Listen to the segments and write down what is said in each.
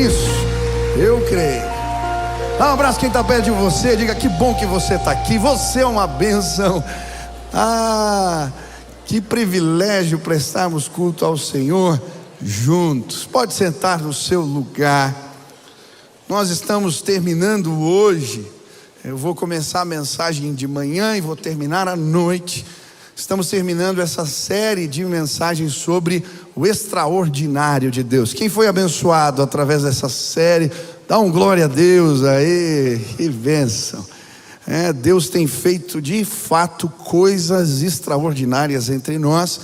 nisso? Eu creio. Dá um abraço quem está perto de você, diga que bom que você está aqui, você é uma bênção. Que privilégio prestarmos culto ao Senhor juntos. Pode sentar no seu lugar. Nós estamos terminando hoje, eu vou começar a mensagem de manhã e vou terminar à noite. Estamos terminando essa série de mensagens sobre o extraordinário de Deus. Quem foi abençoado através dessa série, dá um glória a Deus aí, que bênção. Deus tem feito de fato coisas extraordinárias entre nós.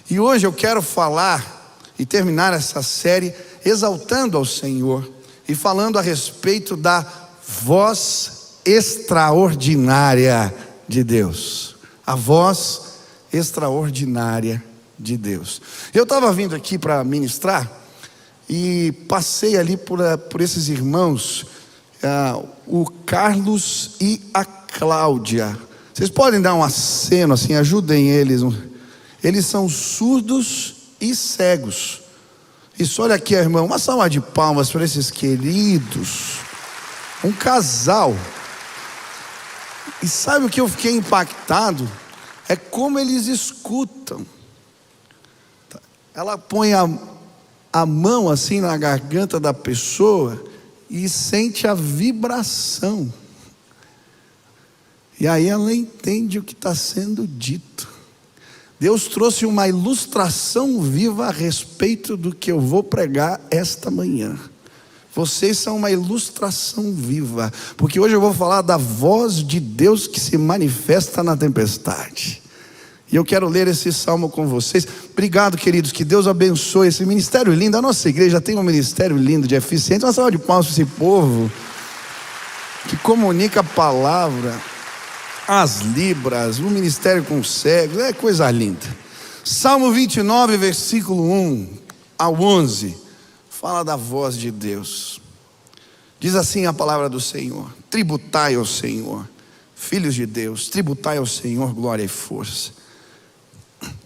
E hoje eu quero falar e terminar essa série exaltando ao Senhor e falando a respeito da voz extraordinária de Deus. A voz extraordinária de Deus. Eu estava vindo aqui para ministrar e passei ali por esses irmãos, o Carlos e a Cláudia. Vocês podem dar um aceno assim, ajudem eles. Eles são surdos e cegos. Isso, olha aqui, irmão, uma salva de palmas para esses queridos. Um casal. E sabe o que eu fiquei impactado? É como eles escutam. Ela põe a mão assim na garganta da pessoa e sente a vibração. E aí ela entende o que está sendo dito. Deus trouxe uma ilustração viva a respeito do que eu vou pregar esta manhã. Vocês são uma ilustração viva, porque hoje eu vou falar da voz de Deus que se manifesta na tempestade. E eu quero ler esse salmo com vocês. Obrigado, queridos, que Deus abençoe esse ministério lindo. A nossa igreja tem um ministério lindo de eficiência. Uma salva de palmas para esse povo que comunica a palavra, as libras, um ministério com cegos, é coisa linda. Salmo 29, versículo 1 ao 11, fala da voz de Deus. Diz assim a palavra do Senhor: tributai ao Senhor, filhos de Deus, tributai ao Senhor glória e força.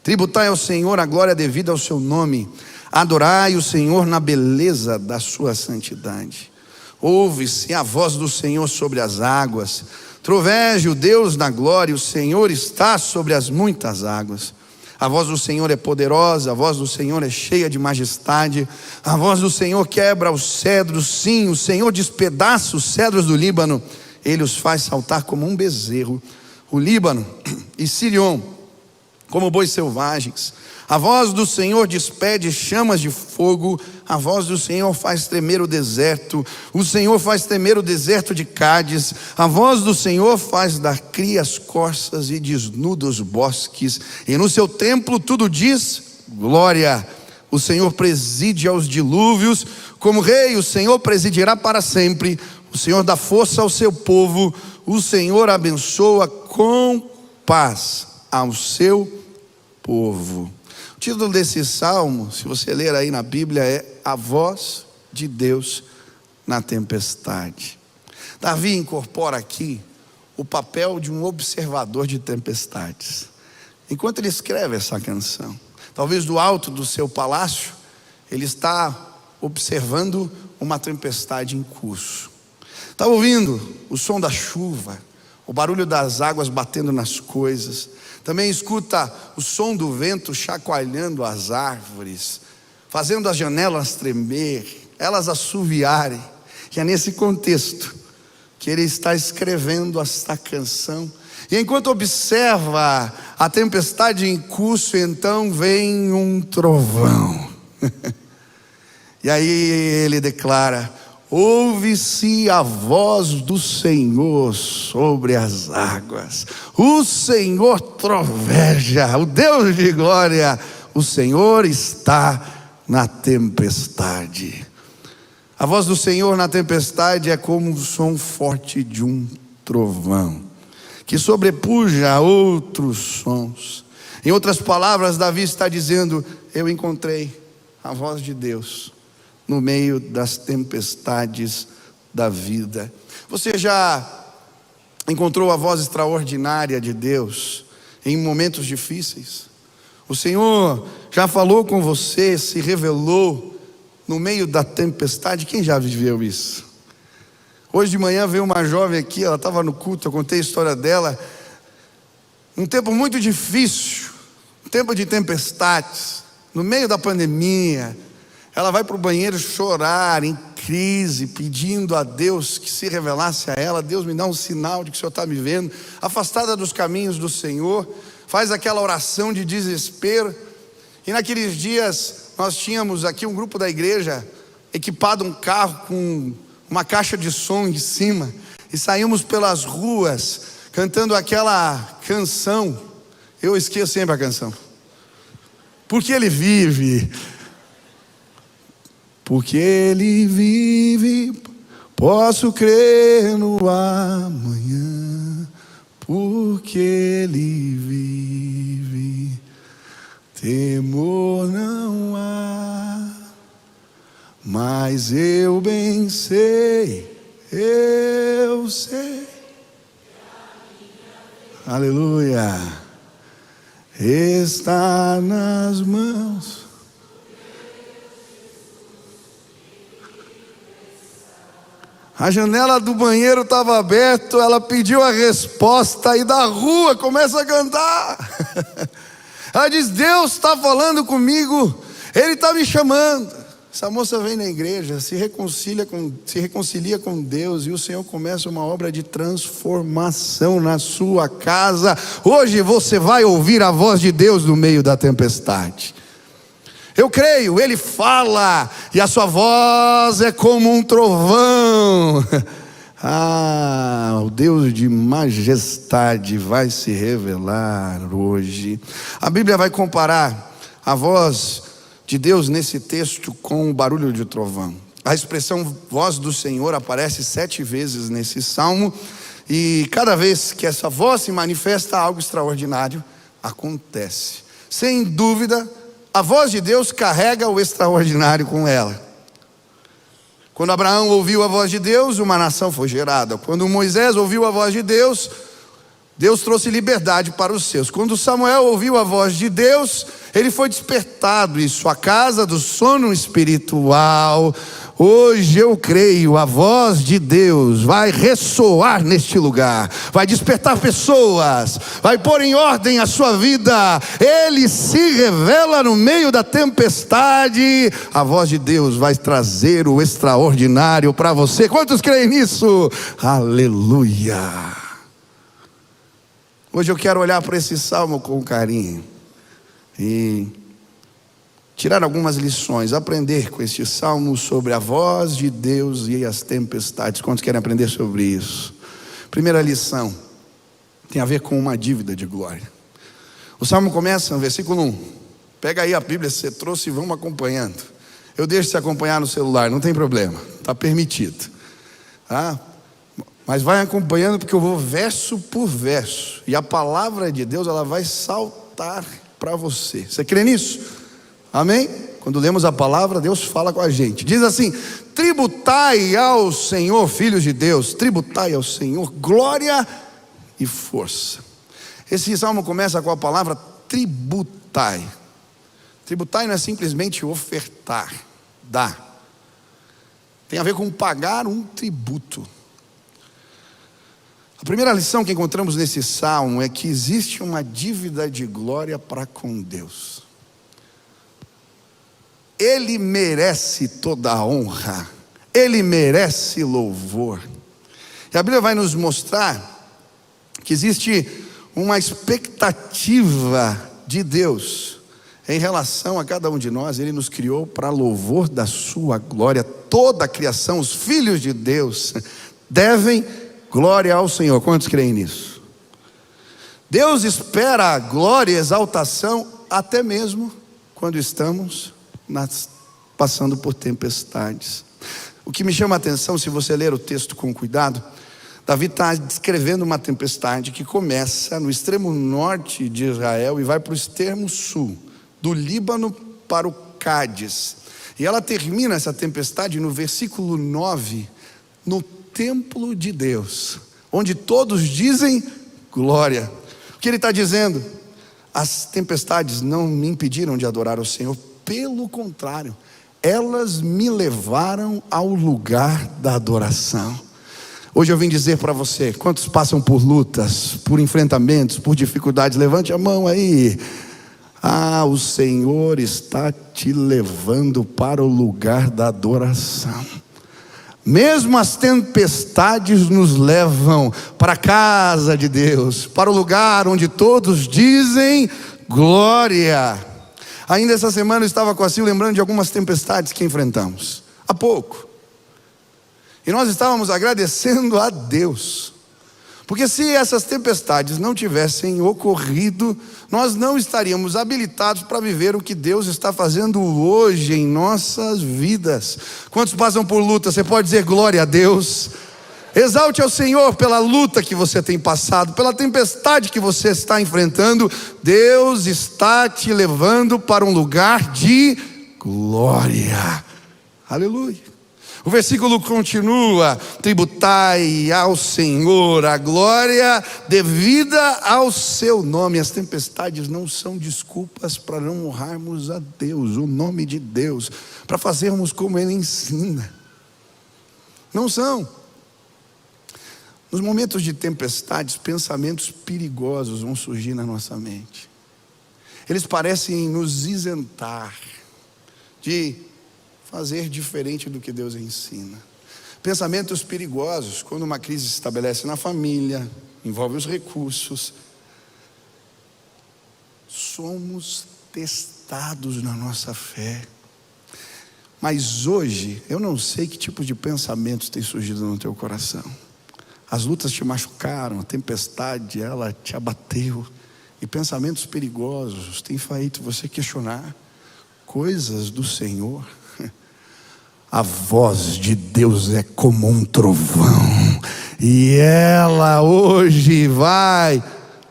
Tributai ao Senhor a glória devida ao seu nome. Adorai o Senhor na beleza da sua santidade. Ouve-se a voz do Senhor sobre as águas. Trovege o Deus na glória, o Senhor está sobre as muitas águas. A voz do Senhor é poderosa, a voz do Senhor é cheia de majestade. A voz do Senhor quebra os cedros, sim, o Senhor despedaça os cedros do Líbano. Ele os faz saltar como um bezerro. O Líbano e Sirion como bois selvagens. A voz do Senhor despede chamas de fogo. A voz do Senhor faz tremer o deserto. O Senhor faz tremer o deserto de Cádiz. A voz do Senhor faz dar cria as corças e desnuda os bosques. E no seu templo tudo diz glória. O Senhor preside aos dilúvios. Como rei, o Senhor presidirá para sempre. O Senhor dá força ao seu povo. O Senhor abençoa com paz ao seu povo. O título desse salmo, se você ler aí na Bíblia, é A Voz de Deus na Tempestade. Davi incorpora aqui o papel de um observador de tempestades. Enquanto ele escreve essa canção, talvez do alto do seu palácio, ele está observando uma tempestade em curso. Está ouvindo o som da chuva, o barulho das águas batendo nas coisas. Também escuta o som do vento chacoalhando as árvores, fazendo as janelas tremer, elas assoviarem. E é nesse contexto que ele está escrevendo esta canção. E enquanto observa a tempestade em curso, então vem um trovão. E aí ele declara: ouve-se a voz do Senhor sobre as águas. O Senhor troveja, o Deus de glória, o Senhor está na tempestade. A voz do Senhor na tempestade é como o som forte de um trovão, que sobrepuja outros sons. Em outras palavras, Davi está dizendo: eu encontrei a voz de Deus no meio das tempestades da vida. Você já encontrou a voz extraordinária de Deus em momentos difíceis? O Senhor já falou com você, se revelou no meio da tempestade. Quem já viveu isso? Hoje de manhã veio uma jovem aqui, ela estava no culto, eu contei a história dela. Um tempo muito difícil, um tempo de tempestades, no meio da pandemia. Ela vai para o banheiro chorar, em crise, pedindo a Deus que se revelasse a ela. Deus, me dá um sinal de que o Senhor está me vendo. Afastada dos caminhos do Senhor, faz aquela oração de desespero. E naqueles dias, nós tínhamos aqui um grupo da igreja, equipado um carro com uma caixa de som em cima. E saímos pelas ruas, cantando aquela canção. Eu esqueço sempre a canção. Porque Ele vive. Porque Ele vive, posso crer no amanhã. Porque Ele vive, temor não há. Mas eu bem sei, eu sei. Aleluia. Está nas mãos. A janela do banheiro estava aberta, ela pediu a resposta e da rua começa a cantar. Ela diz: Deus está falando comigo, Ele está me chamando. Essa moça vem na igreja, se reconcilia com Deus, e o Senhor começa uma obra de transformação na sua casa. Hoje você vai ouvir a voz de Deus no meio da tempestade. Eu creio, Ele fala, e a sua voz é como um trovão. O Deus de majestade vai se revelar hoje. A Bíblia vai comparar a voz de Deus nesse texto com o barulho de trovão. A expressão voz do Senhor aparece 7 vezes nesse salmo, e cada vez que essa voz se manifesta, algo extraordinário acontece. Sem dúvida, a voz de Deus carrega o extraordinário com ela. Quando Abraão ouviu a voz de Deus, uma nação foi gerada. Quando Moisés ouviu a voz de Deus, Deus trouxe liberdade para os seus. Quando Samuel ouviu a voz de Deus, ele foi despertado em sua casa do sono espiritual. Hoje eu creio, a voz de Deus vai ressoar neste lugar, vai despertar pessoas, vai pôr em ordem a sua vida. Ele se revela no meio da tempestade. A voz de Deus vai trazer o extraordinário para você. Quantos creem nisso? Aleluia. Hoje eu quero olhar para esse salmo com carinho e tirar algumas lições, aprender com este salmo sobre a voz de Deus e as tempestades. Quantos querem aprender sobre isso? Primeira lição tem a ver com uma dívida de glória. O salmo começa no versículo 1. Pega aí a Bíblia que você trouxe e vamos acompanhando. Eu deixo você acompanhar no celular, não tem problema, está permitido. Mas vai acompanhando, porque eu vou verso por verso, e a palavra de Deus, ela vai saltar para você. Você crê nisso? Amém? Quando lemos a palavra, Deus fala com a gente. Diz assim: tributai ao Senhor, filhos de Deus, tributai ao Senhor glória e força. Esse salmo começa com a palavra tributai. Tributai não é simplesmente ofertar, dar. Tem a ver com pagar um tributo. A primeira lição que encontramos nesse salmo é que existe uma dívida de glória para com Deus. Ele merece toda a honra, Ele merece louvor. E a Bíblia vai nos mostrar que existe uma expectativa de Deus em relação a cada um de nós. Ele nos criou para louvor da sua glória. Toda a criação, os filhos de Deus, devem glória ao Senhor. Quantos creem nisso? Deus espera glória e exaltação até mesmo quando estamos passando por tempestades. O que me chama a atenção, se você ler o texto com cuidado, Davi está descrevendo uma tempestade que começa no extremo norte de Israel e vai para o extremo sul, do Líbano para o Cádiz. E ela termina, essa tempestade, no versículo 9, no templo de Deus, onde todos dizem glória. O que ele está dizendo? As tempestades não me impediram de adorar o Senhor, pelo contrário, elas me levaram ao lugar da adoração. Hoje eu vim dizer para você, quantos passam por lutas, por enfrentamentos, por dificuldades? Levante a mão aí. O Senhor está te levando para o lugar da adoração. Mesmo as tempestades nos levam para a casa de Deus, para o lugar onde todos dizem glória. Ainda essa semana eu estava com a Sil lembrando de algumas tempestades que enfrentamos, há pouco. E nós estávamos agradecendo a Deus, porque se essas tempestades não tivessem ocorrido, nós não estaríamos habilitados para viver o que Deus está fazendo hoje em nossas vidas. Quantos passam por luta? Você pode dizer glória a Deus. Exalte ao Senhor pela luta que você tem passado, pela tempestade que você está enfrentando. Deus está te levando para um lugar de glória. Aleluia. O versículo continua: tributai ao Senhor a glória devida ao seu nome. As tempestades não são desculpas para não honrarmos a Deus, o nome de Deus, para fazermos como Ele ensina. Não são. Nos momentos de tempestades, pensamentos perigosos vão surgir na nossa mente. Eles parecem nos isentar de fazer diferente do que Deus ensina. Pensamentos perigosos, quando uma crise se estabelece na família, envolve os recursos. Somos testados na nossa fé. Mas hoje, eu não sei que tipo de pensamentos tem surgido no teu coração. As lutas te machucaram, a tempestade, ela te abateu. E pensamentos perigosos têm feito você questionar coisas do Senhor. A voz de Deus é como um trovão, e ela hoje vai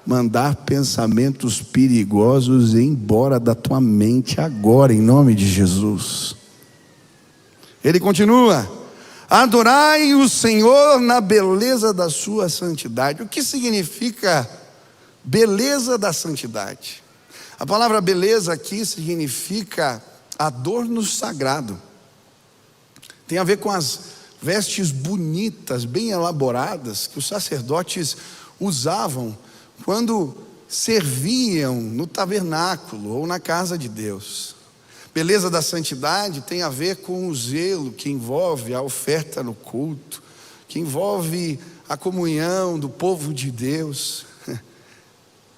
mandar pensamentos perigosos embora da tua mente agora, em nome de Jesus. Ele continua: adorai o Senhor na beleza da sua santidade. O que significa beleza da santidade? A palavra beleza aqui significa adorno sagrado. Tem a ver com as vestes bonitas, bem elaboradas, que os sacerdotes usavam quando serviam no tabernáculo ou na casa de Deus. Beleza da santidade tem a ver com o zelo que envolve a oferta no culto, que envolve a comunhão do povo de Deus.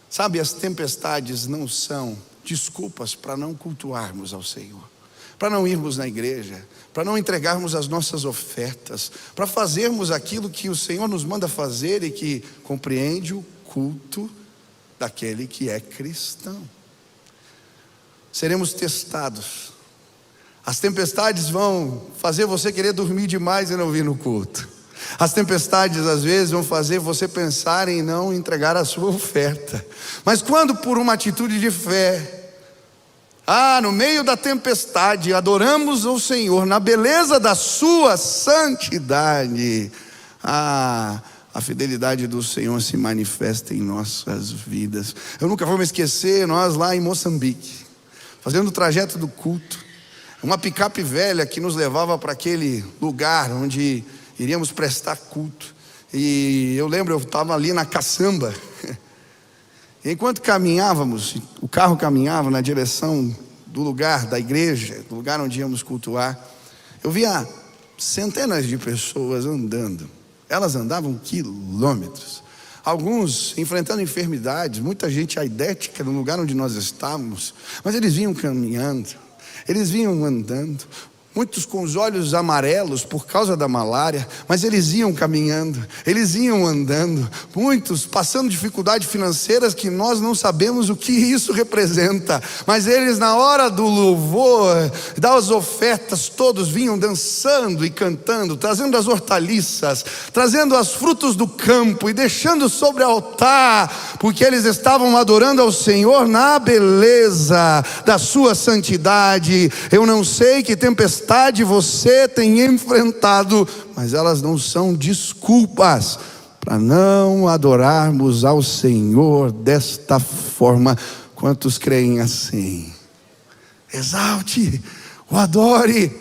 Sabe, as tempestades não são desculpas para não cultuarmos ao Senhor, para não irmos na igreja, para não entregarmos as nossas ofertas, para fazermos aquilo que o Senhor nos manda fazer e que compreende o culto daquele que é cristão. Seremos testados. As tempestades vão fazer você querer dormir demais e não vir no culto. As tempestades às vezes vão fazer você pensar em não entregar a sua oferta. Mas quando por uma atitude de fé, no meio da tempestade, adoramos ao Senhor na beleza da sua santidade, a fidelidade do Senhor se manifesta em nossas vidas. Eu nunca vou me esquecer, nós lá em Moçambique, fazendo o trajeto do culto, uma picape velha que nos levava para aquele lugar onde iríamos prestar culto. E eu lembro, eu estava ali na caçamba. Enquanto caminhávamos, o carro caminhava na direção do lugar da igreja, do lugar onde íamos cultuar, eu via centenas de pessoas andando. Elas andavam quilômetros, alguns enfrentando enfermidades, muita gente aidética no lugar onde nós estávamos, mas eles vinham caminhando, eles vinham andando. Muitos com os olhos amarelos por causa da malária, mas eles iam caminhando, eles iam andando. Muitos passando dificuldades financeiras que nós não sabemos o que isso representa, mas eles na hora do louvor, das ofertas, todos vinham dançando e cantando, trazendo as hortaliças, trazendo os frutos do campo e deixando sobre o altar, porque eles estavam adorando ao Senhor na beleza da sua santidade. Eu não sei que tempestade você tem enfrentado, mas elas não são desculpas para não adorarmos ao Senhor desta forma. Quantos creem assim? Exalte O adore.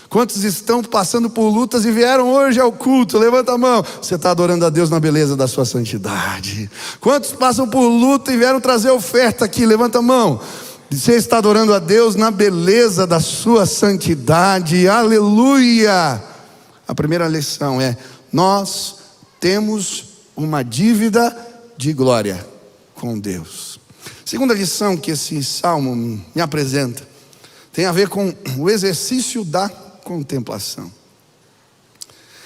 Quantos estão passando por lutas e vieram hoje ao culto? Levanta a mão. Você está adorando a Deus na beleza da sua santidade. Quantos passam por luta e vieram trazer oferta aqui? Levanta a mão. Você está adorando a Deus na beleza da sua santidade. Aleluia. A primeira lição é: nós temos uma dívida de glória com Deus. Segunda lição que esse salmo me apresenta tem a ver com o exercício da contemplação.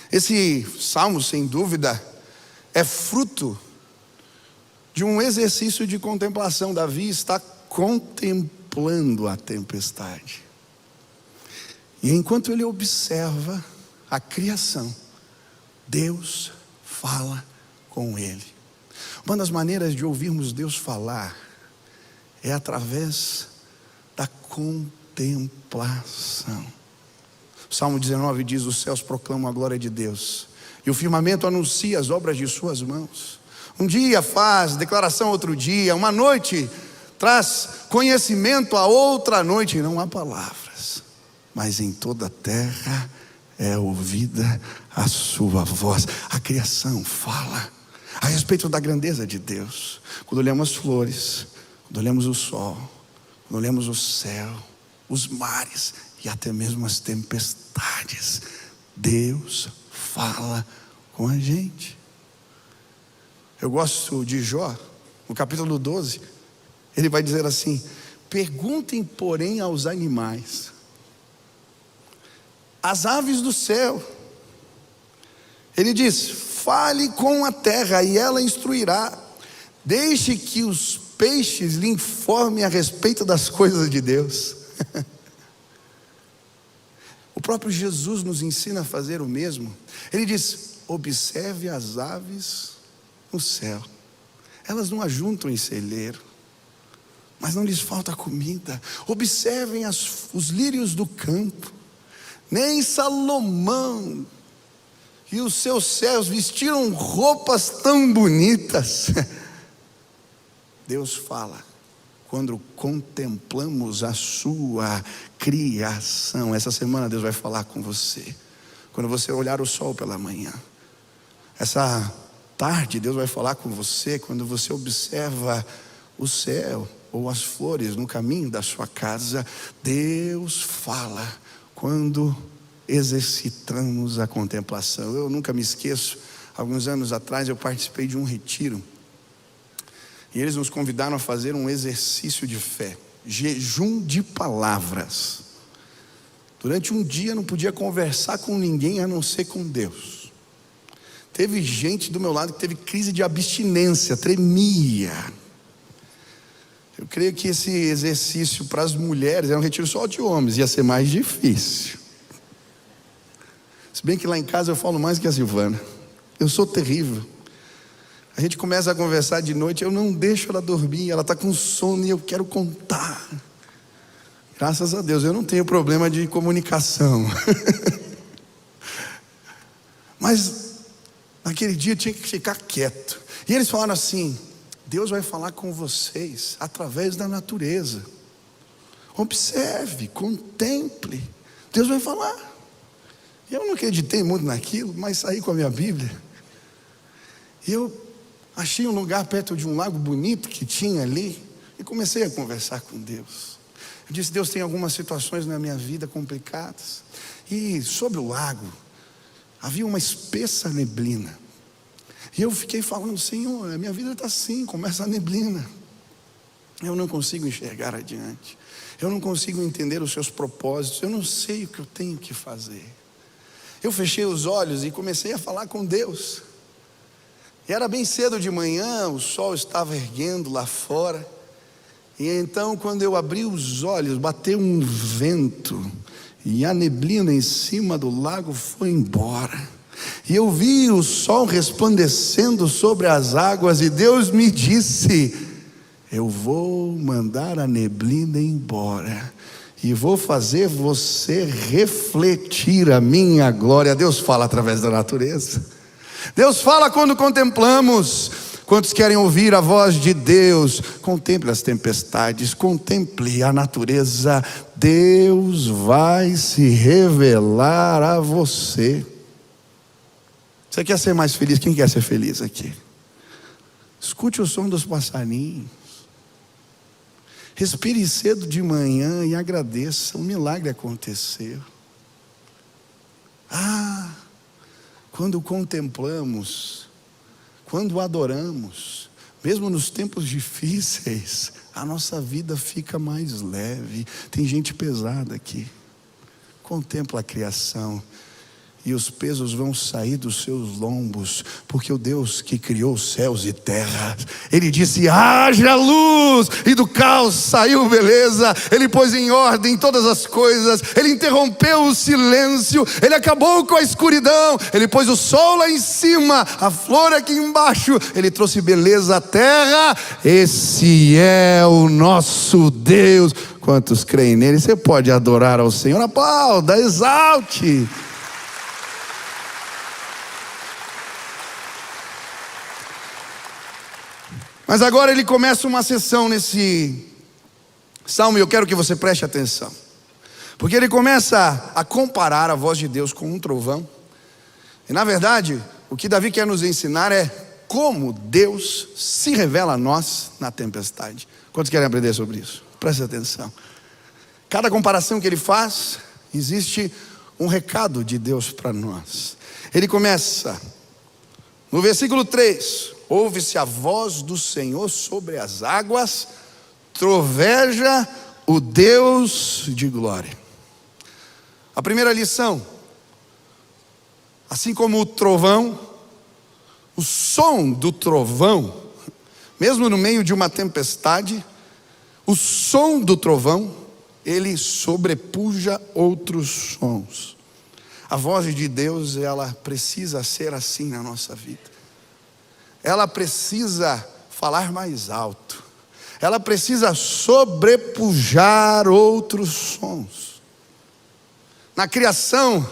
Esse salmo, sem dúvida, é fruto de um exercício de contemplação. Davi está contemplando a tempestade, e enquanto ele observa a criação, Deus fala com ele. Uma das maneiras de ouvirmos Deus falar é através da contemplação. O Salmo 19 diz: os céus proclamam a glória de Deus, e o firmamento anuncia as obras de suas mãos. Um dia faz declaração, outro dia. Uma noite traz conhecimento a outra noite. Não há palavras, mas em toda a terra é ouvida a sua voz. A criação fala a respeito da grandeza de Deus. Quando olhamos as flores, quando olhamos o sol, quando olhamos o céu, os mares e até mesmo as tempestades, Deus fala com a gente. Eu gosto de Jó, no capítulo 12, ele vai dizer assim: perguntem, porém, aos animais, às aves do céu. Ele diz: fale com a terra e ela instruirá. Deixe que os peixes lhe informem a respeito das coisas de Deus. O próprio Jesus nos ensina a fazer o mesmo. Ele diz: observe as aves no céu. Elas não ajuntam em celeiro, mas não lhes falta comida. Observem os lírios do campo. Nem Salomão e os seus céus vestiram roupas tão bonitas. Deus fala quando contemplamos a sua criação. Essa semana Deus vai falar com você quando você olhar o sol pela manhã. Essa tarde Deus vai falar com você quando você observa o céu ou as flores no caminho da sua casa. Deus fala quando exercitamos a contemplação. Eu nunca me esqueço, alguns anos atrás eu participei de um retiro, e eles nos convidaram a fazer um exercício de fé, jejum de palavras. Durante um dia não podia conversar com ninguém a não ser com Deus. Teve gente do meu lado que teve crise de abstinência, tremia. Eu creio que esse exercício para as mulheres era um retiro só de homens, ia ser mais difícil. Se bem que lá em casa eu falo mais que a Silvana. Eu sou terrível. A gente começa a conversar de noite, eu não deixo ela dormir, ela está com sono e eu quero contar. Graças a Deus, eu não tenho problema de comunicação. Mas naquele dia eu tinha que ficar quieto. E eles falaram assim: Deus vai falar com vocês através da natureza. Observe, contemple. Deus vai falar. Eu não acreditei muito naquilo, mas saí com a minha Bíblia. E eu achei um lugar perto de um lago bonito que tinha ali, e comecei a conversar com Deus. Eu disse: Deus, tem algumas situações na minha vida complicadas, e sobre o lago havia uma espessa neblina, e eu fiquei falando: Senhor, a minha vida está assim, como essa neblina. Eu não consigo enxergar adiante, eu não consigo entender os seus propósitos, eu não sei o que eu tenho que fazer. Eu fechei os olhos e comecei a falar com Deus. E era bem cedo de manhã, o sol estava erguendo lá fora. E então, quando eu abri os olhos, bateu um vento, e a neblina em cima do lago foi embora. E eu vi o sol resplandecendo sobre as águas, e Deus me disse: eu vou mandar a neblina embora, e vou fazer você refletir a minha glória. Deus fala através da natureza. Deus fala quando contemplamos. Quantos querem ouvir a voz de Deus? Contemple as tempestades, contemple a natureza. Deus vai se revelar a você. Você quer ser mais feliz? Quem quer ser feliz aqui? Escute o som dos passarinhos. Respire cedo de manhã e agradeça. Um milagre aconteceu. Quando contemplamos, quando adoramos, mesmo nos tempos difíceis, a nossa vida fica mais leve. Tem gente pesada aqui. Contempla a criação e os pesos vão sair dos seus lombos, porque o Deus que criou os céus e terra, Ele disse: haja luz, e do caos saiu beleza. Ele pôs em ordem todas as coisas, Ele interrompeu o silêncio, Ele acabou com a escuridão, Ele pôs o sol lá em cima, a flor aqui embaixo, Ele trouxe beleza à terra. Esse é o nosso Deus. Quantos creem nele? Você pode adorar ao Senhor. Aplauda, exalte. Mas agora ele começa uma sessão nesse salmo, e eu quero que você preste atenção, porque ele começa a comparar a voz de Deus com um trovão. E na verdade, o que Davi quer nos ensinar é como Deus se revela a nós na tempestade. Quantos querem aprender sobre isso? Preste atenção. Cada comparação que ele faz, existe um recado de Deus para nós. Ele começa no versículo 3: ouve-se a voz do Senhor sobre as águas, troveja o Deus de glória. A primeira lição: assim como o trovão, o som do trovão, mesmo no meio de uma tempestade, o som do trovão, ele sobrepuja outros sons. A voz de Deus, ela precisa ser assim na nossa vida. Ela precisa falar mais alto. Ela precisa sobrepujar outros sons. Na criação,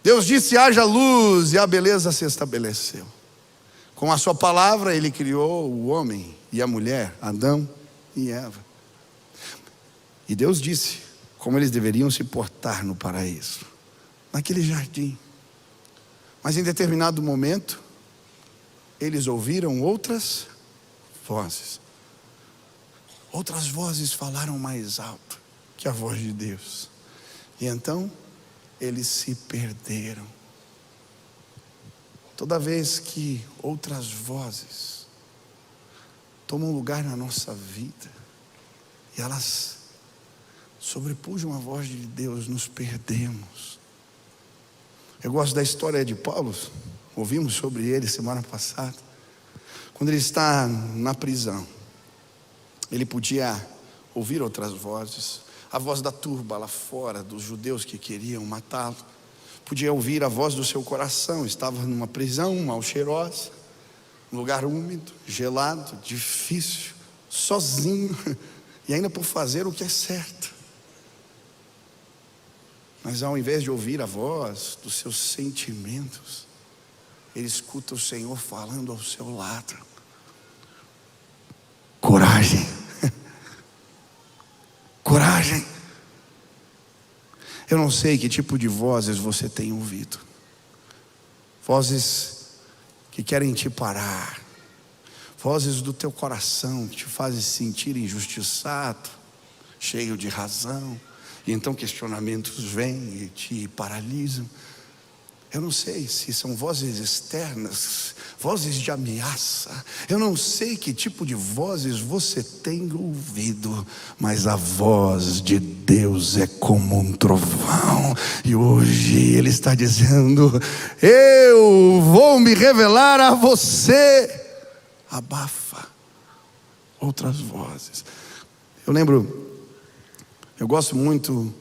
Deus disse: haja luz, e a beleza se estabeleceu. Com a sua palavra Ele criou o homem e a mulher, Adão e Eva. E Deus disse como eles deveriam se portar no paraíso, naquele jardim. Mas em determinado momento, eles ouviram outras vozes. Outras vozes falaram mais alto que a voz de Deus. E então, eles se perderam. Toda vez que outras vozes tomam lugar na nossa vida, e elas sobrepujam a voz de Deus, nos perdemos. Eu gosto da história de Paulo. Ouvimos sobre ele semana passada. Quando ele está na prisão, ele podia ouvir outras vozes. A voz da turba lá fora, dos judeus que queriam matá-lo. Podia ouvir a voz do seu coração. Estava numa prisão mal cheirosa, um lugar úmido, gelado, difícil, sozinho, e ainda por fazer o que é certo. Mas ao invés de ouvir a voz dos seus sentimentos, ele escuta o Senhor falando ao seu lado: coragem, coragem. Eu não sei que tipo de vozes você tem ouvido. Vozes que querem te parar, vozes do teu coração que te fazem se sentir injustiçado, cheio de razão, e então questionamentos vêm e te paralisam. Eu não sei se são vozes externas, vozes de ameaça. Eu não sei que tipo de vozes você tem ouvido, mas a voz de Deus é como um trovão. E hoje Ele está dizendo: eu vou me revelar a você. Abafa outras vozes. Eu gosto muito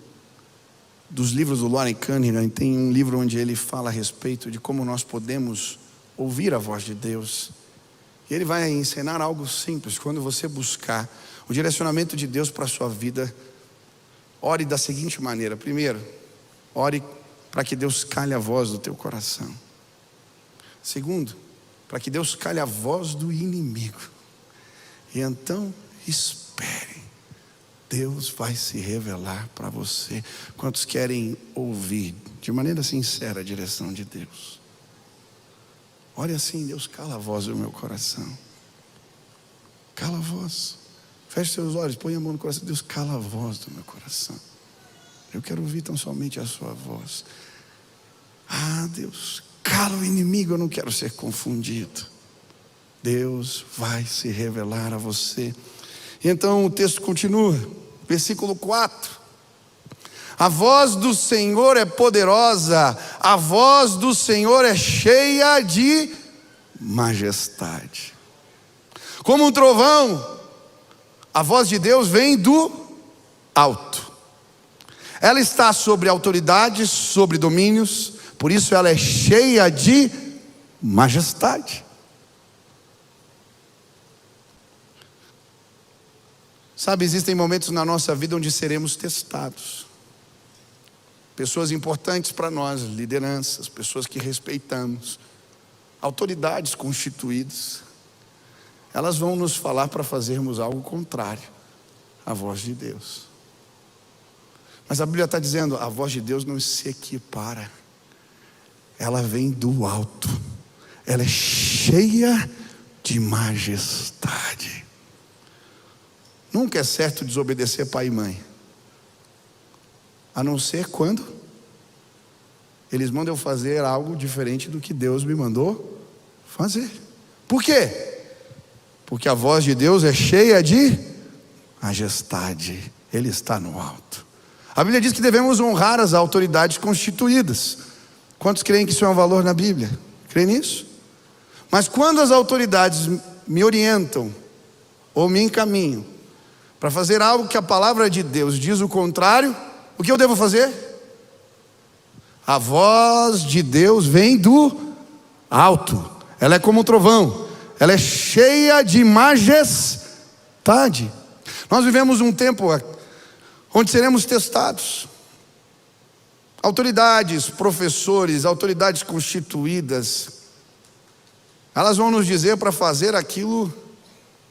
dos livros do Loren Cunningham. Tem um livro onde ele fala a respeito de como nós podemos ouvir a voz de Deus. E ele vai ensinar algo simples. Quando você buscar o direcionamento de Deus para a sua vida, ore da seguinte maneira: primeiro, ore para que Deus cale a voz do teu coração. Segundo, para que Deus cale a voz do inimigo. E então, espere. Deus vai se revelar para você. Quantos querem ouvir de maneira sincera a direção de Deus? Olha assim, Deus, cala a voz do meu coração. Cala a voz. Feche seus olhos, põe a mão no coração. Deus, cala a voz do meu coração. Eu quero ouvir tão somente a sua voz. Ah, Deus, cala o inimigo, eu não quero ser confundido. Deus vai se revelar a você. E então o texto continua, versículo 4. A voz do Senhor é poderosa, a voz do Senhor é cheia de majestade. Como um trovão, a voz de Deus vem do alto. Ela está sobre autoridades, sobre domínios, por isso ela é cheia de majestade. Sabe, existem momentos na nossa vida onde seremos testados. Pessoas importantes para nós, lideranças, pessoas que respeitamos, autoridades constituídas, elas vão nos falar para fazermos algo contrário à voz de Deus. Mas a Bíblia está dizendo, a voz de Deus não se equipara. Ela vem do alto. Ela é cheia de majestade. Nunca é certo desobedecer pai e mãe, a não ser quando eles mandam eu fazer algo diferente do que Deus me mandou fazer. Por quê? Porque a voz de Deus é cheia de majestade. Ele está no alto. A Bíblia diz que devemos honrar as autoridades constituídas. Quantos creem que isso é um valor na Bíblia? Creem nisso? Mas quando as autoridades me orientam ou me encaminham para fazer algo que a palavra de Deus diz o contrário, o que eu devo fazer? A voz de Deus vem do alto. Ela é como um trovão. Ela é cheia de majestade. Nós vivemos um tempo onde seremos testados. Autoridades, professores, autoridades constituídas, elas vão nos dizer para fazer aquilo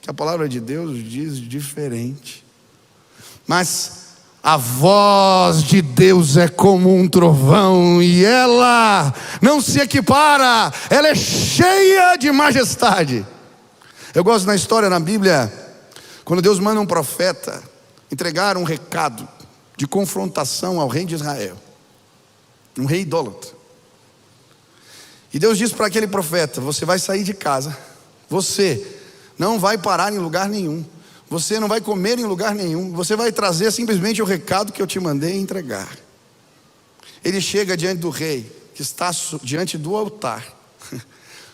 que a palavra de Deus diz diferente. Mas a voz de Deus é como um trovão e ela não se equipara, ela é cheia de majestade. Eu gosto na história na Bíblia, quando Deus manda um profeta entregar um recado de confrontação ao rei de Israel, um rei idólatra. E Deus diz para aquele profeta: você vai sair de casa, você não vai parar em lugar nenhum, você não vai comer em lugar nenhum, você vai trazer simplesmente o recado que eu te mandei entregar. Ele chega diante do rei, que está diante do altar.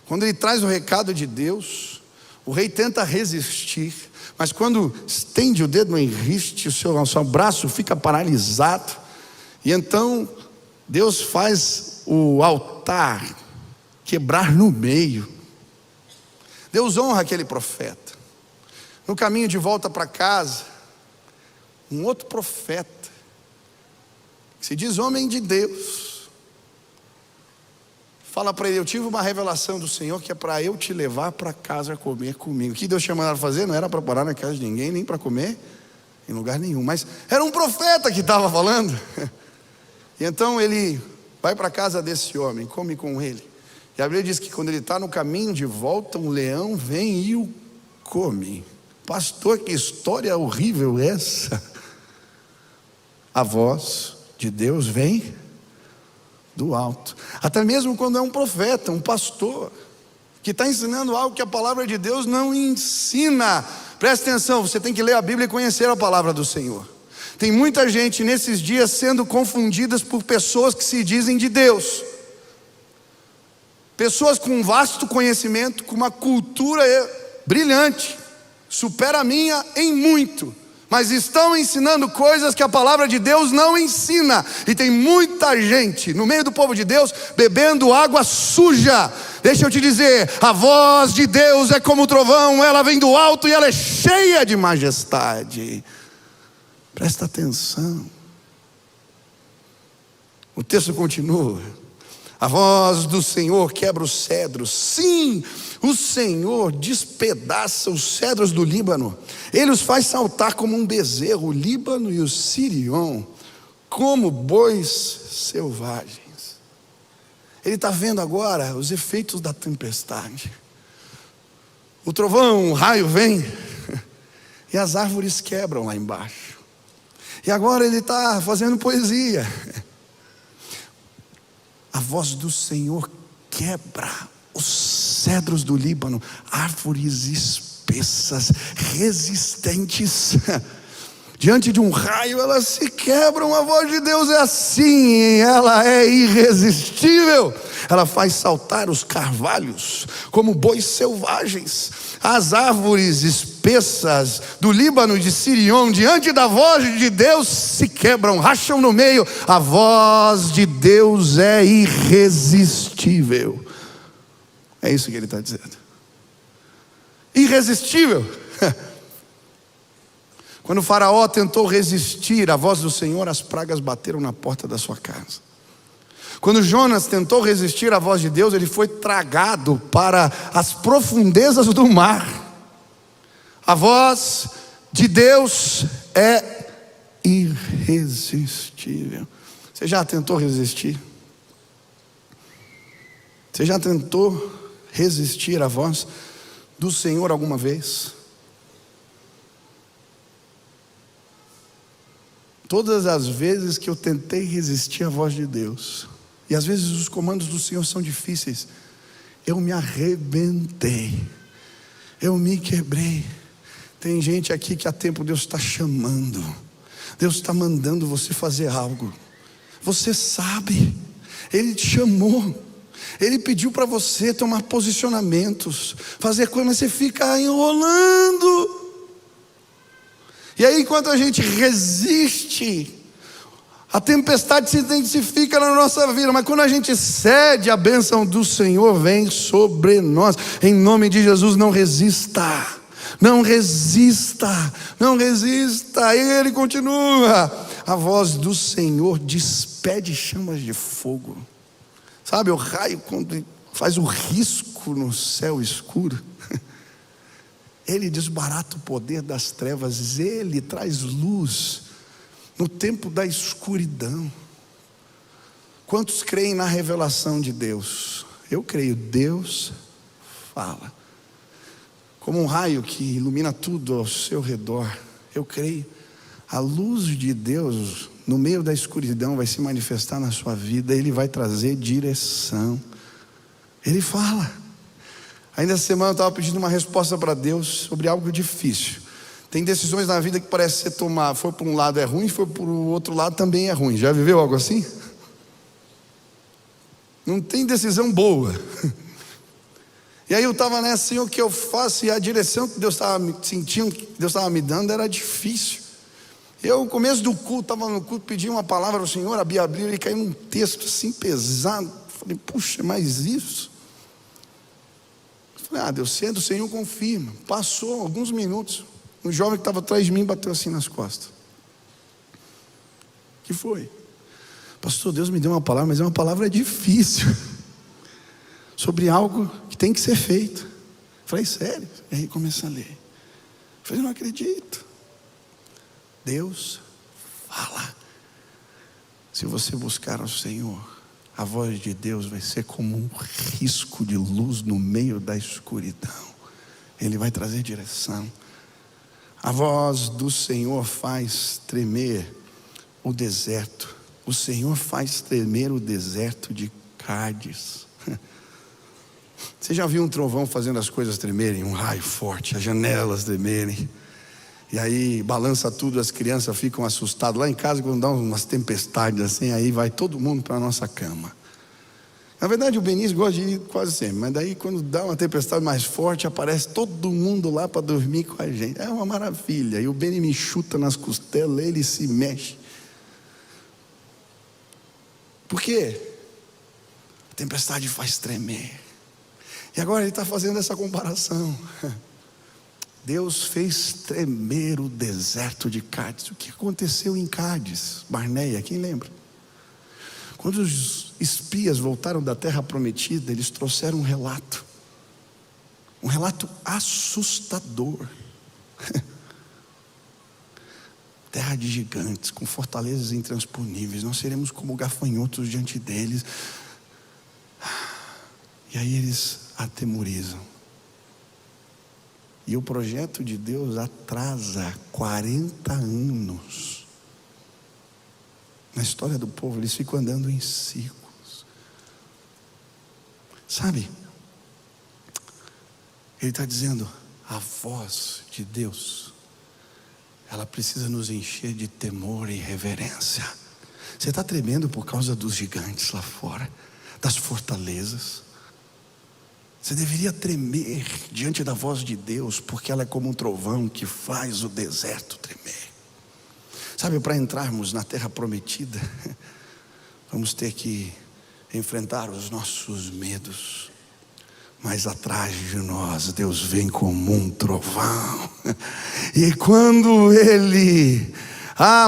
Quando ele traz o recado de Deus, o rei tenta resistir, mas quando estende o dedo em riste, o seu braço fica paralisado. E então Deus faz o altar quebrar no meio. Deus honra aquele profeta. No caminho de volta para casa, um outro profeta, que se diz homem de Deus, fala para ele: eu tive uma revelação do Senhor que é para eu te levar para casa comer comigo. O que Deus tinha mandado fazer não era para parar na casa de ninguém, nem para comer em lugar nenhum, mas era um profeta que estava falando. E então ele vai para a casa desse homem, come com ele. E a Bíblia diz que quando ele está no caminho de volta, um leão vem e o come. Pastor, que história horrível essa. A voz de Deus vem do alto. Até mesmo quando é um profeta, um pastor, que está ensinando algo que a palavra de Deus não ensina. Presta atenção, você tem que ler a Bíblia e conhecer a palavra do Senhor. Tem muita gente nesses dias sendo confundidas por pessoas que se dizem de Deus. Pessoas com um vasto conhecimento, com uma cultura brilhante, supera a minha em muito, mas estão ensinando coisas que a palavra de Deus não ensina. E tem muita gente no meio do povo de Deus bebendo água suja. Deixa eu te dizer, a voz de Deus é como o trovão, ela vem do alto e ela é cheia de majestade. Presta atenção. O texto continua. A voz do Senhor quebra os cedros. Sim, o Senhor despedaça os cedros do Líbano. Ele os faz saltar como um bezerro, o Líbano e o Sirion, como bois selvagens. Ele está vendo agora os efeitos da tempestade. O trovão, o raio vem e as árvores quebram lá embaixo. E agora ele está fazendo poesia. A voz do Senhor quebra os cedros do Líbano, árvores espessas, resistentes. Diante de um raio elas se quebram. A voz de Deus é assim, ela é irresistível. Ela faz saltar os carvalhos como bois selvagens. As árvores espessas do Líbano e de Sirion, diante da voz de Deus, se quebram, racham no meio. A voz de Deus é irresistível. É isso que ele está dizendo. Irresistível. Quando o faraó tentou resistir à voz do Senhor, as pragas bateram na porta da sua casa. Quando Jonas tentou resistir à voz de Deus, ele foi tragado para as profundezas do mar. A voz de Deus é irresistível. Você já tentou resistir? Você já tentou resistir à voz do Senhor alguma vez? Todas as vezes que eu tentei resistir à voz de Deus, e às vezes os comandos do Senhor são difíceis, eu me arrebentei, eu me quebrei. Tem gente aqui que há tempo Deus está chamando, Deus está mandando você fazer algo. Você sabe, Ele te chamou, Ele pediu para você tomar posicionamentos, fazer coisas, mas você fica enrolando. E aí, enquanto a gente resiste, a tempestade se intensifica na nossa vida. Mas quando a gente cede, a bênção do Senhor vem sobre nós. Em nome de Jesus, não resista. Não resista. Não resista. E ele continua. A voz do Senhor despede chamas de fogo. Sabe o raio quando faz o risco no céu escuro? Ele desbarata o poder das trevas. Ele traz luz no tempo da escuridão. Quantos creem na revelação de Deus? Eu creio, Deus fala. Como um raio que ilumina tudo ao seu redor. Eu creio, a luz de Deus no meio da escuridão vai se manifestar na sua vida. Ele vai trazer direção. Ele fala. Ainda essa semana eu estava pedindo uma resposta para Deus sobre algo difícil. Tem decisões na vida que parece ser tomar, foi por um lado é ruim, foi por outro lado também é ruim. Já viveu algo assim? Não tem decisão boa. E aí eu estava nessa, Senhor, o que eu faço? E a direção que Deus estava me sentindo, que Deus estava me dando, era difícil. Eu, no começo do culto, estava no culto, pedi uma palavra ao Senhor, abri a Bíblia e caiu num texto assim pesado. Falei, puxa, mas isso? Falei, Deus, sendo o Senhor, confirma. Passou alguns minutos, um jovem que estava atrás de mim bateu assim nas costas. O que foi? Pastor, Deus me deu uma palavra, mas é uma palavra difícil. Sobre algo que tem que ser feito. Falei, sério? E aí começa a ler. Falei, não acredito. Deus fala. Se você buscar ao Senhor, a voz de Deus vai ser como um risco de luz no meio da escuridão. Ele vai trazer direção. A voz do Senhor faz tremer o deserto. O Senhor faz tremer o deserto de Cádiz. Você já viu um trovão fazendo as coisas tremerem? Um raio forte, as janelas tremerem. E aí balança tudo, as crianças ficam assustadas. Lá em casa, quando dá umas tempestades assim, aí vai todo mundo para a nossa cama. Na verdade, o Benício gosta de ir quase sempre, mas daí quando dá uma tempestade mais forte, aparece todo mundo lá para dormir com a gente. É uma maravilha. E o Beni me chuta nas costelas, ele se mexe. Por quê? A tempestade faz tremer. E agora ele está fazendo essa comparação. Deus fez tremer o deserto de Cádiz. O que aconteceu em Cádiz? Barneia, quem lembra? Quando os espias voltaram da terra prometida, eles trouxeram um relato assustador. Terra de gigantes, com fortalezas intransponíveis, nós seremos como gafanhotos diante deles. E aí eles atemorizam. E o projeto de Deus atrasa 40 anos. Na história do povo, eles ficam andando em círculos. Sabe? Ele está dizendo, a voz de Deus, ela precisa nos encher de temor e reverência. Você está tremendo por causa dos gigantes lá fora, das fortalezas. Você deveria tremer diante da voz de Deus, porque ela é como um trovão que faz o deserto tremer. Sabe, para entrarmos na terra prometida, vamos ter que enfrentar os nossos medos. Mas atrás de nós, Deus vem como um trovão. E quando Ele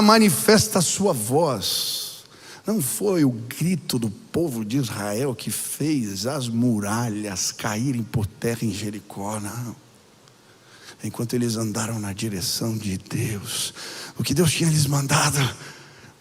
manifesta a sua voz, não foi o grito do povo de Israel que fez as muralhas caírem por terra em Jericó, não. Enquanto eles andaram na direção de Deus, o que Deus tinha lhes mandado,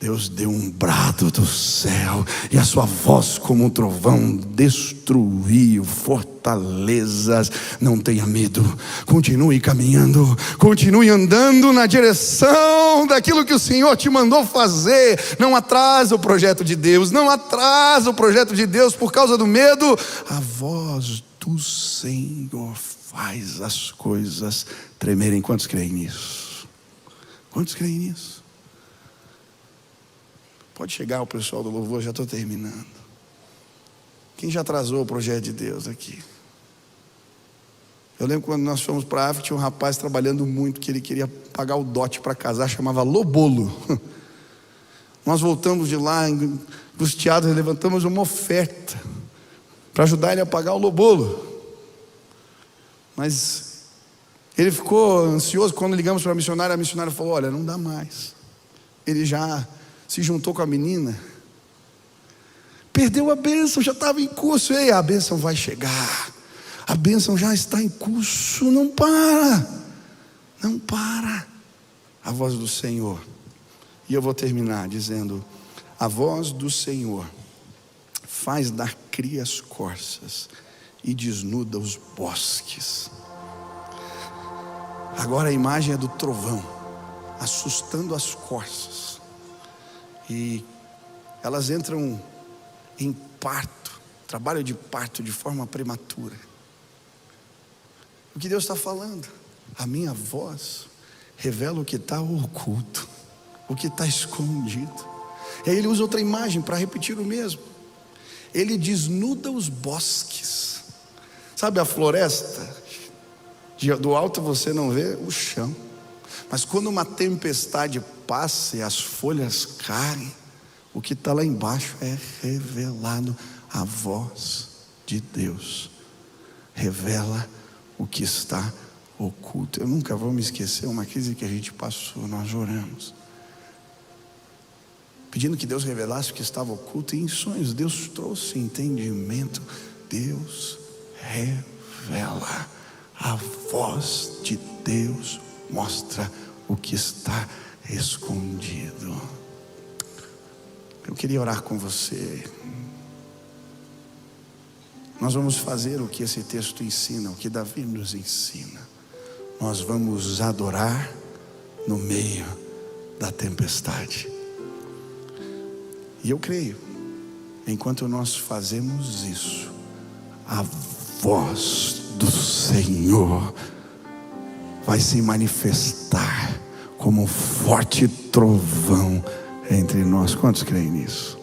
Deus deu um brado do céu, e a sua voz como um trovão destruiu fortalezas. Não tenha medo, continue caminhando, continue andando na direção daquilo que o Senhor te mandou fazer. Não atrasa o projeto de Deus, não atrasa o projeto de Deus por causa do medo. A voz do Senhor faz as coisas tremerem. Quantos creem nisso? Quantos creem nisso? Pode chegar o pessoal do louvor, já estou terminando. Quem já atrasou o projeto de Deus aqui? Eu lembro quando nós fomos para a África, tinha um rapaz trabalhando muito, que ele queria pagar o dote para casar, chamava Lobolo. Nós voltamos de lá, angustiados, e levantamos uma oferta para ajudar ele a pagar o Lobolo. Mas ele ficou ansioso. Quando ligamos para a missionária falou, olha, não dá mais. Ele já se juntou com a menina, perdeu a bênção, já estava em curso. Ei, a bênção vai chegar, a bênção já está em curso. Não para, não para. A voz do Senhor. E eu vou terminar dizendo, a voz do Senhor faz dar crias corças e desnuda os bosques. Agora a imagem é do trovão assustando as corças, e elas entram em parto, trabalho de parto de forma prematura. O que Deus está falando? A minha voz revela o que está oculto, o que está escondido. E aí ele usa outra imagem para repetir o mesmo. Ele desnuda os bosques. Sabe a floresta? Do alto você não vê o chão, mas quando uma tempestade passa e as folhas caem, o que está lá embaixo é revelado. A voz de Deus revela o que está oculto. Eu nunca vou me esquecer uma crise que a gente passou. Nós oramos pedindo que Deus revelasse o que estava oculto, e em sonhos Deus trouxe entendimento. Deus revela. A voz de Deus mostra o que está escondido. Eu queria orar com você. Nós vamos fazer o que esse texto ensina, o que Davi nos ensina. Nós vamos adorar no meio da tempestade. E eu creio, enquanto nós fazemos isso, a voz do Senhor vai se manifestar como um forte trovão entre nós. Quantos creem nisso?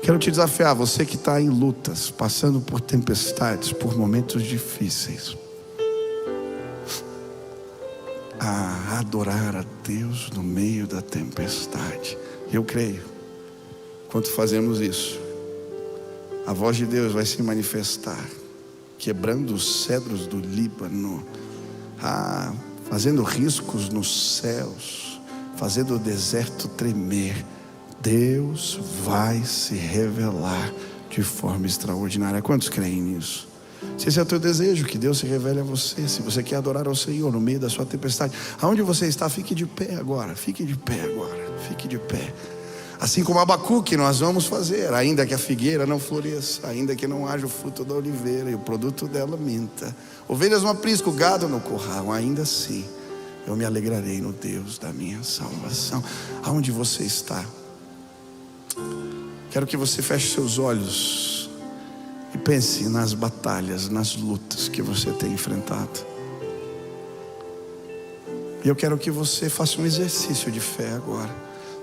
Quero te desafiar, você que está em lutas, passando por tempestades, por momentos difíceis, a adorar a Deus no meio da tempestade. Eu creio, quando fazemos isso, a voz de Deus vai se manifestar, quebrando os cedros do Líbano, fazendo riscos nos céus, fazendo o deserto tremer. Deus vai se revelar de forma extraordinária. Quantos creem nisso? Se esse é o teu desejo, que Deus se revele a você, se você quer adorar ao Senhor no meio da sua tempestade, aonde você está, fique de pé agora, fique de pé agora, fique de pé. Assim como Abacuque, nós vamos fazer, ainda que a figueira não floresça, ainda que não haja o fruto da oliveira e o produto dela minta, ovelhas no aprisco, gado no curral, ainda assim eu me alegrarei no Deus da minha salvação. Aonde você está, quero que você feche seus olhos e pense nas batalhas, nas lutas que você tem enfrentado. E eu quero que você faça um exercício de fé agora.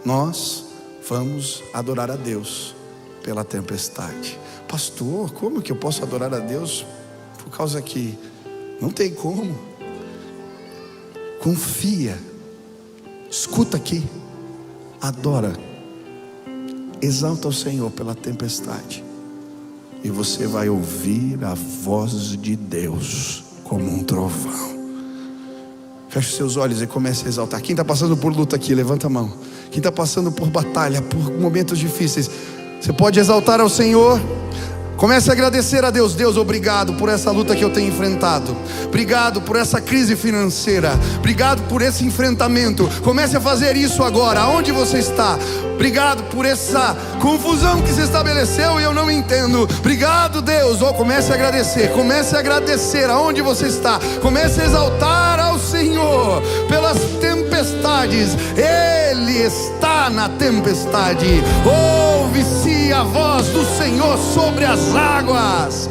Nós vamos adorar a Deus pela tempestade. Pastor, como que eu posso adorar a Deus por causa que não tem como? Confia, escuta aqui, adora, exalta o Senhor pela tempestade, e você vai ouvir a voz de Deus como um trovão. Feche os seus olhos e comece a exaltar. Quem está passando por luta aqui, levanta a mão. Quem está passando por batalha, por momentos difíceis, você pode exaltar ao Senhor. Comece a agradecer a Deus. Deus, obrigado por essa luta que eu tenho enfrentado. Obrigado por essa crise financeira. Obrigado por esse enfrentamento. Comece a fazer isso agora, aonde você está. Obrigado por essa confusão que se estabeleceu e eu não entendo. Obrigado, Deus. Comece a agradecer. Comece a agradecer aonde você está. Comece a exaltar ao Senhor pelas tempestades. Ele está na tempestade. Ouve-se a voz do Senhor sobre as águas.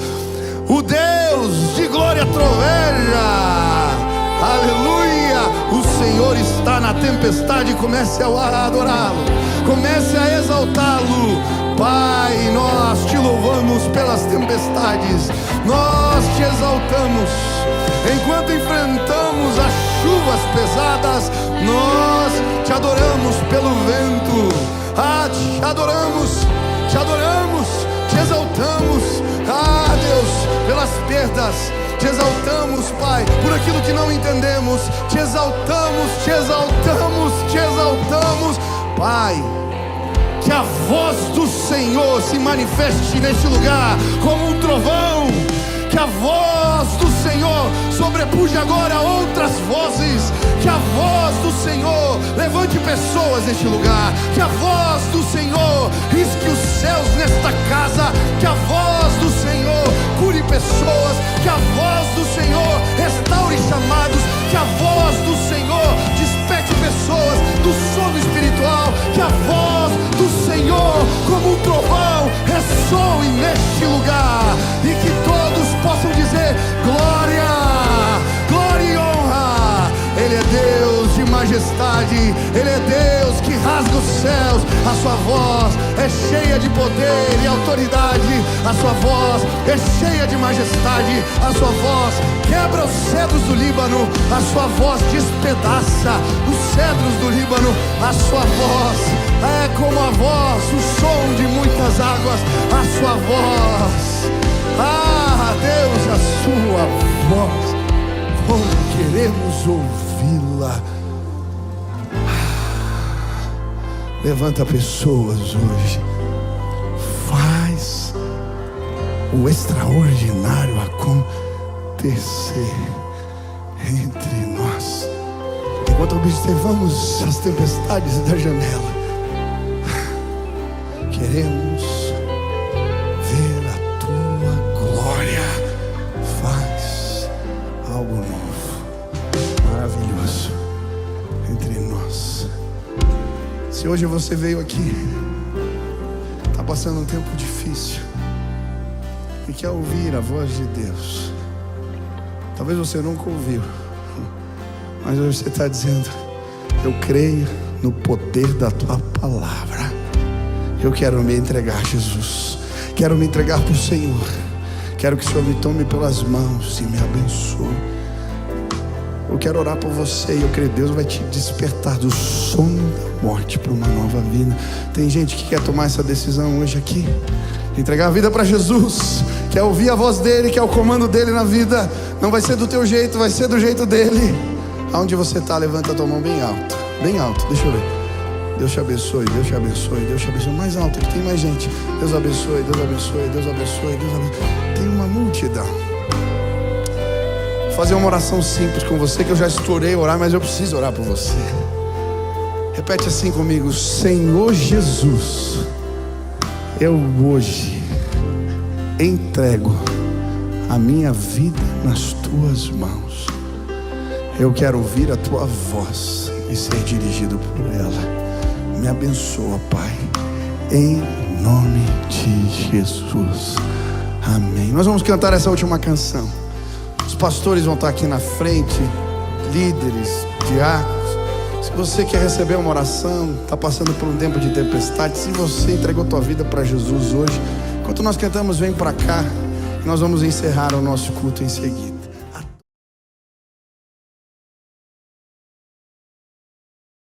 O Deus de glória troveja. Aleluia. O Senhor está na tempestade. Comece a adorá-lo, comece a exaltá-lo. Pai, nós te louvamos pelas tempestades, nós te exaltamos. Enquanto enfrentamos as chuvas pesadas, nós te adoramos pelo vento. Te adoramos, te adoramos, te exaltamos. Deus, pelas perdas, te exaltamos, Pai, por aquilo que não entendemos. Te exaltamos, te exaltamos, te exaltamos, Pai. Que a voz do Senhor se manifeste neste lugar como um trovão. Que a voz do Senhor sobrepuje agora outras vozes. Que a voz do Senhor levante pessoas neste lugar. Que a voz do Senhor risque os céus nesta casa. Que a voz do Senhor cure pessoas. Que a voz do Senhor restaure chamados. Que a voz do Senhor desperte pessoas do sono espiritual. Que a voz do Senhor, como um trovão, ressoe neste lugar. E que todos possam dizer: glória, glória e honra. Ele é Deus de majestade, Ele é Deus que rasga os céus. A sua voz é cheia de poder e autoridade. A sua voz é cheia de majestade. A sua voz quebra os cedros do Líbano. A sua voz despedaça os cedros do Líbano. A sua voz é como a voz, o som de muitas águas. A sua voz, Deus, a sua voz, como queremos ouvi-la. Levanta pessoas hoje, faz o extraordinário acontecer entre nós. Enquanto observamos as tempestades da janela, queremos ver a tua glória. Faz algo novo, maravilhoso entre nós. Se hoje você veio aqui, está passando um tempo difícil e quer ouvir a voz de Deus, talvez você nunca ouviu, mas hoje você está dizendo: eu creio no poder da tua palavra. Eu quero me entregar a Jesus, quero me entregar para o Senhor. Quero que o Senhor me tome pelas mãos e me abençoe. Eu quero orar por você e eu creio que Deus vai te despertar do sono da morte para uma nova vida. Tem gente que quer tomar essa decisão hoje aqui, entregar a vida para Jesus, quer ouvir a voz dele, quer o comando dele na vida. Não vai ser do teu jeito, vai ser do jeito dele. Aonde você está, levanta a tua mão bem alto, deixa eu ver. Deus te abençoe, Deus te abençoe, Deus te abençoe. Mais alto, que tem mais gente. Deus abençoe, Deus abençoe, Deus abençoe, Deus abençoe. Tem uma multidão. Vou fazer uma oração simples com você, que eu já estourei orar, mas eu preciso orar por você. Repete assim comigo: Senhor Jesus, eu hoje entrego a minha vida nas tuas mãos. Eu quero ouvir a tua voz e ser dirigido por ela. Me abençoa, Pai, em nome de Jesus. Amém. Nós vamos cantar essa última canção. Os pastores vão estar aqui na frente, líderes, diáconos. Se você quer receber uma oração, está passando por um tempo de tempestade, se você entregou tua vida para Jesus hoje, enquanto nós cantamos, vem para cá, e nós vamos encerrar o nosso culto em seguida.